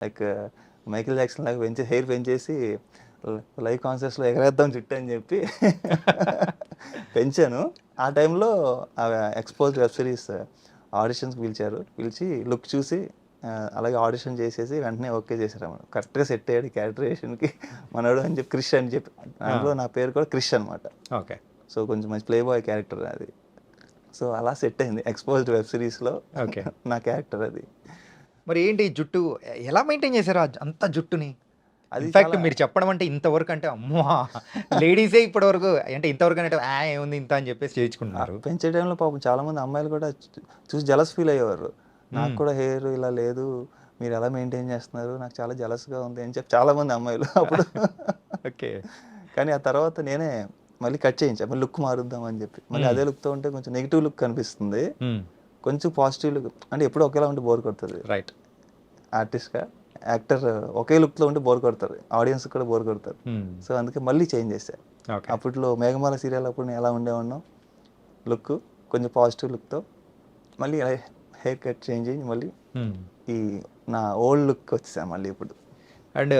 Like Michael Jackson లాగా hair పెంచేసి live కాన్సర్ట్స్లో ఎగరేద్దాం చుట్టూ అని చెప్పి పెంచాను. ఆ టైంలో ఎక్స్పోజ్ వెబ్ సిరీస్ ఆడిషన్స్కి పిలిచి లుక్ చూసి అలాగే ఆడిషన్ చేసేసి వెంటనే ఓకే చేశారు అన్నమాట. కరెక్ట్గా సెట్ అయ్యాడు క్యారెక్టరేషన్కి మనోడు అని చెప్పి క్రిష్ అని చెప్పి, దాంట్లో నా పేరు కూడా క్రిష్ అనమాట. ఓకే. సో కొంచెం మంచి ప్లే బాయ్ క్యారెక్టర్ అది. సో అలా సెట్ అయింది ఎక్స్పోజ్డ్ వెబ్ సిరీస్లో ఓకే. నా క్యారెక్టర్ అది. మరి ఏంటి జుట్టు ఎలా మెయింటైన్ చేశారు అంత జుట్టుని? అది ఇన్‌ఫాక్ట్ చాలా మీరు చెప్పడం అంటే ఇంతవరకు అంటే అమ్మో! లేడీసే ఇప్పటివరకు అంటే ఇంతవరకు అంటే ఏముంది ఇంత అని చెప్పేసి చేయించుకుంటున్నారు. పెంచే టైంలో పాపం చాలామంది అమ్మాయిలు కూడా చూసి జలస్ ఫీల్ అయ్యేవారు. నాకు హ్మ్. కూడా హెయిర్ ఇలా లేదు, మీరు ఎలా మెయింటైన్ చేస్తున్నారు, నాకు చాలా జలస్గా ఉంది అని చెప్పి చాలామంది అమ్మాయిలు అప్పుడు. ఓకే. కానీ ఆ తర్వాత నేనే మళ్ళీ కట్ చేయించా, మళ్ళీ లుక్ మారుద్దాం అని చెప్పి. మళ్ళీ హ్మ్. అదే లుక్తో ఉంటే కొంచెం నెగిటివ్ లుక్ కనిపిస్తుంది, హ్మ్. కొంచెం పాజిటివ్ లుక్ అంటే ఎప్పుడు ఒకేలా ఉంటే బోర్ కొడుతుంది. రైట్. ఆర్టిస్ట్గా యాక్టర్ ఒకే లుక్లో ఉంటే బోర్ కొడతారు, ఆడియన్స్ కూడా బోర్ కొడతారు. హ్మ్. సో అందుకే మళ్ళీ చేంజ్ చేశా. ఓకే. అప్పట్లో మేఘమాల సీరియల్ అప్పుడు నేను ఎలా ఉండేవాడినో లుక్ కొంచెం పాజిటివ్ లుక్తో మళ్ళీ హెయిర్ కట్ చేంజ్ అయ్యి మళ్ళీ హ్మ్. ఈ నా ఓల్డ్ లుక్ వచ్చేసాను మళ్ళీ ఇప్పుడు.